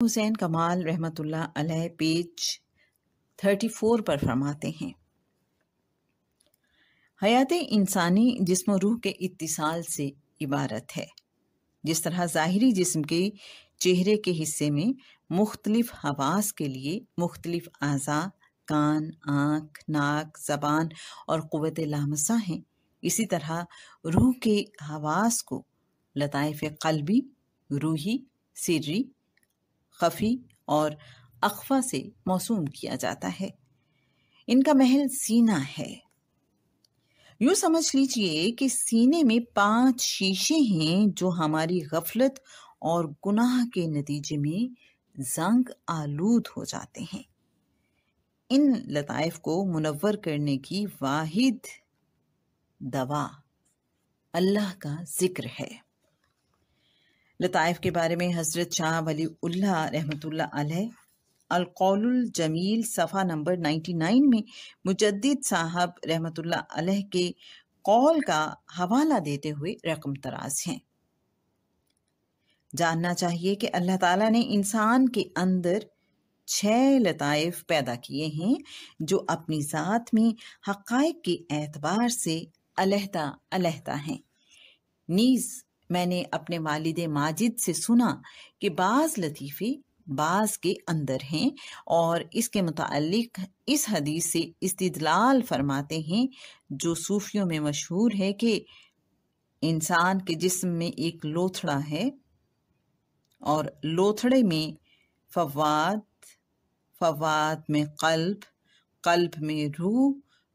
حسین کمال رحمۃ اللہ علیہ پیج 34 پر فرماتے ہیں، حیات انسانی جسم و روح کے اتصال سے عبارت ہے۔ جس طرح ظاہری جسم کے چہرے کے حصے میں مختلف حواس کے لیے مختلف اعضاء، کان، آنکھ، ناک، زبان اور قوت لامسہ ہیں، اسی طرح روح کے حواس کو لطائف قلبی، روحی، سری، خفی اور اخفی سے موسوم کیا جاتا ہے۔ ان کا محل سینہ ہے۔ یوں سمجھ لیجئے کہ سینے میں 5 شیشے ہیں جو ہماری غفلت اور گناہ کے نتیجے میں زنگ آلود ہو جاتے ہیں۔ ان لطائف کو منور کرنے کی واحد دوا اللہ کا ذکر ہے۔ لطائف کے بارے میں حضرت شاہ ولی اللہ رحمۃ اللہ علیہ القول الجمیل صفحہ نمبر 99 میں مجدد صاحب رحمۃ اللہ علیہ کے قول کا حوالہ دیتے ہوئے رقم تراز ہیں۔ جاننا چاہیے کہ اللہ تعالیٰ نے انسان کے اندر 6 لطائف پیدا کیے ہیں جو اپنی ذات میں حقائق کے اعتبار سے علیحدہ علیحدہ ہیں۔ نیز میں نے اپنے والد ماجد سے سنا کہ بعض لطیفے بعض کے اندر ہیں، اور اس کے متعلق اس حدیث سے استدلال فرماتے ہیں جو صوفیوں میں مشہور ہے کہ انسان کے جسم میں ایک لوتھڑا ہے، اور لوتھڑے میں فواد، فواد میں قلب، قلب میں روح،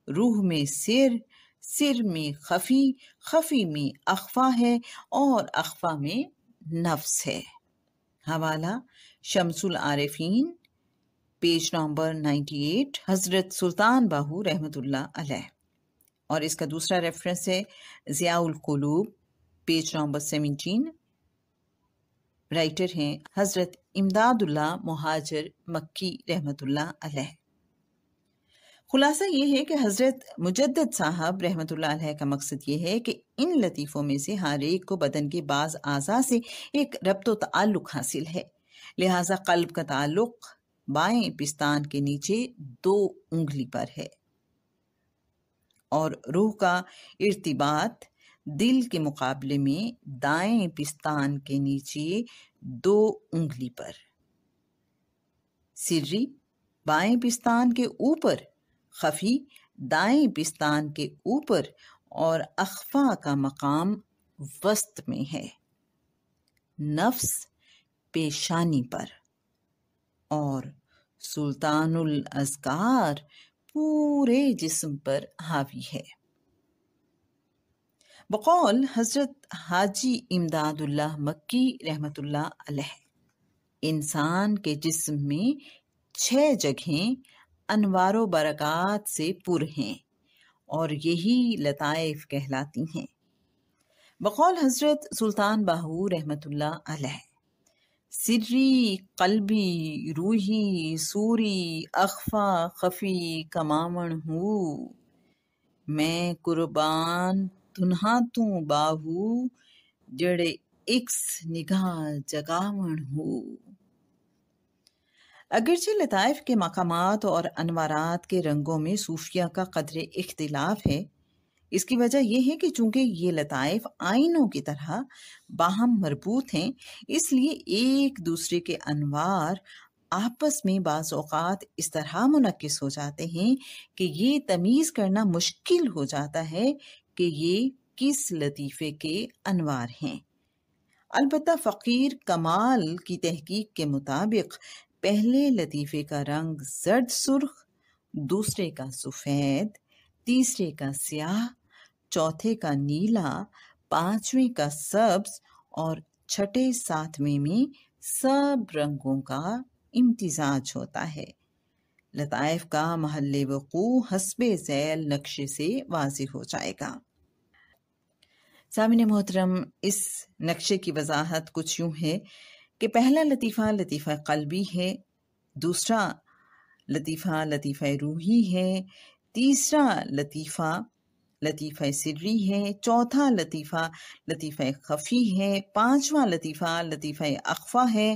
روح میں سر، سر میں خفی، خفی میں اخفا ہے، اور اخفا میں نفس ہے۔ حوالہ شمس العارفین پیج نمبر 98 حضرت سلطان باہو رحمۃ اللہ علیہ، اور اس کا دوسرا ریفرنس ہے ضیاء القلوب پیج نمبر 17، رائٹر ہیں حضرت امداد اللہ مہاجر مکی رحمۃ اللہ علیہ۔ خلاصہ یہ ہے کہ حضرت مجدد صاحب رحمۃ اللہ علیہ کا مقصد یہ ہے کہ ان لطیفوں میں سے ہر ایک کو بدن کے بعض اعضاء سے ایک ربط و تعلق حاصل ہے، لہٰذا قلب کا تعلق بائیں پستان کے نیچے 2 انگلی پر ہے، اور روح کا ارتباط دل کے مقابلے میں دائیں پستان کے نیچے 2 انگلی پر، سری بائیں پستان کے اوپر، خفی دائیں پستان کے اوپر، اور اخفا کا مقام وسط میں ہے، نفس پیشانی پر، اور سلطان الاذکار پورے جسم پر حاوی ہے۔ بقول حضرت حاجی امداد اللہ مکی رحمۃ اللہ علیہ، انسان کے جسم میں 6 جگہیں انوار و برکات سے پر ہیں، اور یہی لطائف کہلاتی ہیں۔ بقول حضرت سلطان باہو رحمۃ اللہ علیہ، سری، قلبی، روحی، سوری، اخفا، خفی کماون ہوں، میں قربان تنہا توں باہو، جڑے اکس نگاہ جگاون ہوں۔ اگرچہ لطائف کے مقامات اور انوارات کے رنگوں میں صوفیہ کا قدر اختلاف ہے، اس کی وجہ یہ ہے کہ چونکہ یہ لطائف آئینوں کی طرح باہم مربوط ہیں، اس لیے ایک دوسرے کے انوار آپس میں بعض اوقات اس طرح منعکس ہو جاتے ہیں کہ یہ تمیز کرنا مشکل ہو جاتا ہے کہ یہ کس لطیفے کے انوار ہیں۔ البتہ فقیر کمال کی تحقیق کے مطابق پہلے لطیفے کا رنگ زرد سرخ، دوسرے کا سفید، تیسرے کا سیاہ، چوتھے کا نیلا، 5ویں کا سبز، اور 6، 7ویں میں سب رنگوں کا امتزاج ہوتا ہے۔ لطائف کا محل وقوع حسب ذیل نقشے سے واضح ہو جائے گا۔ سامعین محترم، اس نقشے کی وضاحت کچھ یوں ہے کہ پہلا لطیفہ لطیفہ قلبی ہے، دوسرا لطیفہ لطیفہ روحی ہے، تیسرا لطیفہ لطیفہ سری ہے، چوتھا لطیفہ لطیفہ خفی ہے، 5واں لطیفہ لطیفہ اخفا ہے،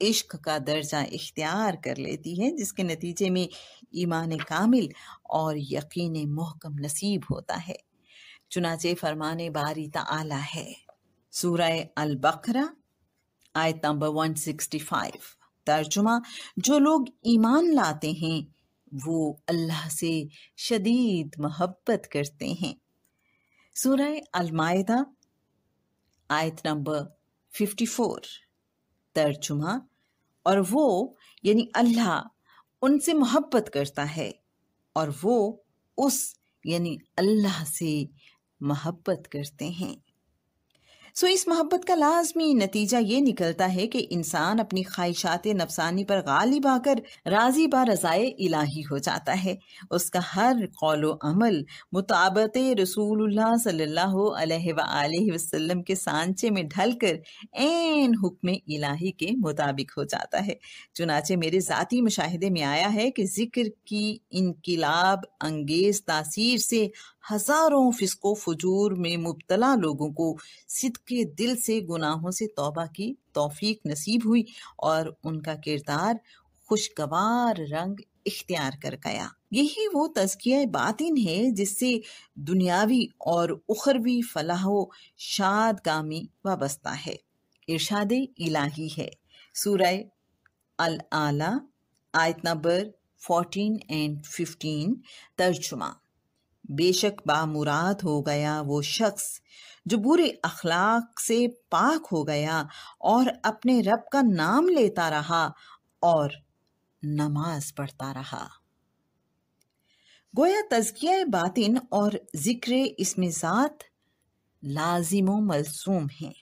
عشق کا درجہ اختیار کر لیتی ہے، جس کے نتیجے میں ایمان کامل اور یقین محکم نصیب ہوتا ہے۔ چنانچہ فرمان باری تعالی ہے، سورہ البقرہ آیت نمبر 165، ترجمہ: جو لوگ ایمان لاتے ہیں وہ اللہ سے شدید محبت کرتے ہیں۔ سورہ المائدہ آیت نمبر 54، ترجمہ: اور وہ یعنی اللہ ان سے محبت کرتا ہے اور وہ اس یعنی اللہ سے محبت کرتے ہیں۔ اس محبت کا لازمی نتیجہ یہ نکلتا ہے کہ انسان اپنی خواہشات نفسانی پر غالب آ کر راضی با رضائے الہی ہو جاتا ہے۔ اس کا ہر قول و عمل مطابقت رسول اللہ صلی اللہ علیہ وآلہ وسلم کے سانچے میں ڈھل کر عین حکم الہی کے مطابق ہو جاتا ہے۔ چنانچہ میرے ذاتی مشاہدے میں آیا ہے کہ ذکر کی انقلاب انگیز تاثیر سے ہزاروں فسق و فجور میں مبتلا لوگوں کو صدق دل سے گناہوں سے توبہ کی توفیق نصیب ہوئی اور ان کا کردار خوشگوار رنگ اختیار کر گیا۔ یہی وہ تزکیہ باطن ہے جس سے دنیاوی اور اخروی فلاح و شادکامی وابستہ ہے۔ ارشاد الہی ہے، سورہ الاعلی آیت نمبر 14 and 15، ترجمہ: بے شک بامراد ہو گیا وہ شخص جو برے اخلاق سے پاک ہو گیا اور اپنے رب کا نام لیتا رہا اور نماز پڑھتا رہا۔ گویا تزکیہ باطن اور ذکر اسم ذات لازم و ملزوم ہیں۔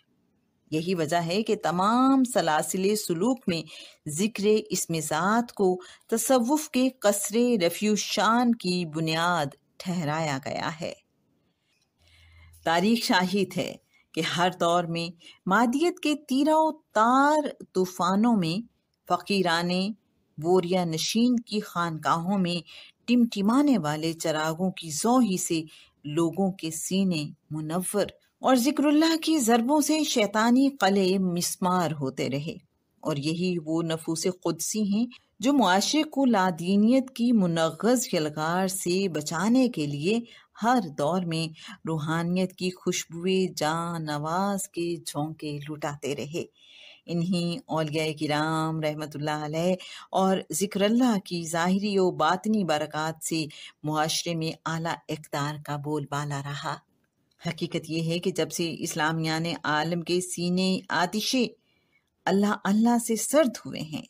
یہی وجہ ہے کہ تمام سلاسل سلوک میں ذکر اسم ذات کو تصوف کے قصر رفیع الشان کی بنیاد ٹھہرایا گیا ہے۔ تاریخ شاہد ہے کہ ہر دور میں مادیت کے تیرہ و تار طوفانوں میں فقیرانے بوریا نشین کی خانقاہوں میں ٹمٹمانے والے چراغوں کی ضوء سے لوگوں کے سینے منور اور ذکر اللہ کی ضربوں سے شیطانی قلعے مسمار ہوتے رہے، اور یہی وہ نفوس قدسی ہیں جو معاشرے کو لادینیت کی منغص یلغار سے بچانے کے لیے ہر دور میں روحانیت کی خوشبوئے جان نواز کے جھونکے لٹاتے رہے۔ انہی اولیاء کرام رحمت اللہ علیہ اور ذکر اللہ کی ظاہری و باطنی برکات سے معاشرے میں اعلیٰ اقدار کا بول بالا رہا۔ حقیقت یہ ہے کہ جب سے اسلامیان عالم کے سینے آتش اللہ اللہ سے سرد ہوئے ہیں،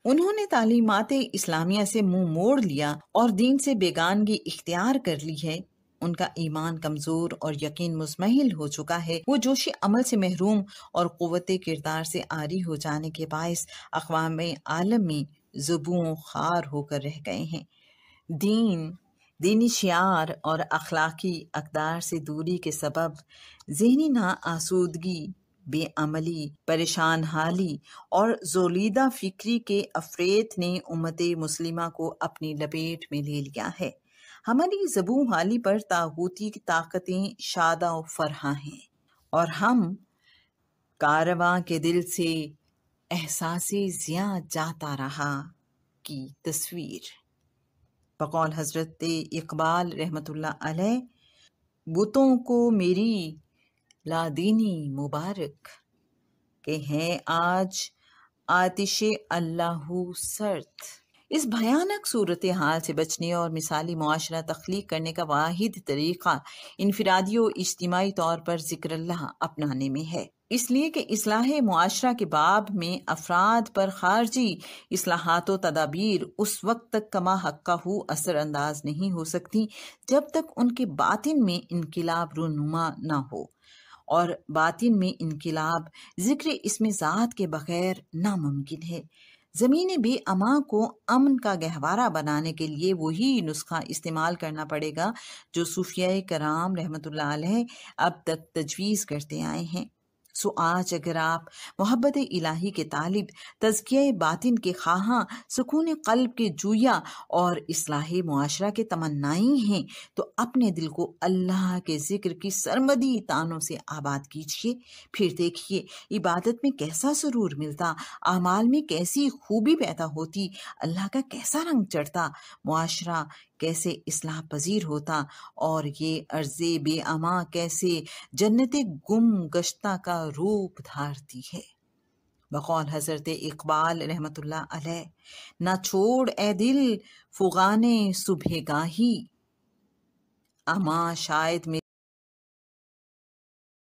انہوں نے تعلیمات اسلامیہ سے منہ موڑ لیا اور دین سے بیگانگی اختیار کر لی ہے، ان کا ایمان کمزور اور یقین مزمحل ہو چکا ہے، وہ جوش عمل سے محروم اور قوت کردار سے عاری ہو جانے کے باعث اقوام عالم میں زبوں خار ہو کر رہ گئے ہیں۔ دینی شعار اور اخلاقی اقدار سے دوری کے سبب ذہنی ناآسودگی، بے عملی، پریشان حالی اور زولیدہ فکری کے افریت نے امت مسلمہ کو اپنی لپیٹ میں لے لیا ہے۔ ہماری زبوں حالی پر طاغوتی طاقتیں شادہ و فرحاں ہیں اور ہم کارواں کے دل سے احساس زیاں جاتا رہا کی تصویر۔ بقول حضرت اقبال رحمت اللہ علیہ، بتوں کو میری لادینی مبارک، کہ ہیں آج آتش اللہ سرد۔ اس بھیانک صورتحال سے بچنے اور مثالی معاشرہ تخلیق کرنے کا واحد طریقہ انفرادی و اجتماعی طور پر ذکر اللہ اپنانے میں ہے، اس لیے کہ اصلاح معاشرہ کے باب میں افراد پر خارجی اصلاحات و تدابیر اس وقت تک کما حقہ اثر انداز نہیں ہو سکتی جب تک ان کے باطن میں انقلاب رونما نہ ہو، اور باطن میں انقلاب ذکر اسم ذات کے بغیر ناممکن ہے۔ زمین بے امان کو امن کا گہوارہ بنانے کے لیے وہی نسخہ استعمال کرنا پڑے گا جو صوفیاء کرام رحمت اللہ علیہ اب تک تجویز کرتے آئے ہیں۔ سو آج اگر آپ محبت الہی کے طالب، تزکیہ باطن کے خواہاں، سکون قلب کے جویا اور اصلاح معاشرہ کے تمنائی ہیں تو اپنے دل کو اللہ کے ذکر کی سرمدی تانوں سے آباد کیجیے۔ پھر دیکھیے عبادت میں کیسا سرور ملتا، اعمال میں کیسی خوبی پیدا ہوتی، اللہ کا کیسا رنگ چڑھتا، معاشرہ کیسے اصلاح پذیر ہوتا، اور یہ ارض بے اما کیسے جنت گم گشتہ کا روپ دھارتی ہے۔ بقول حضرت اقبال رحمت اللہ علیہ، نہ چھوڑ اے دل فغانے صبح گاہی، اما شاید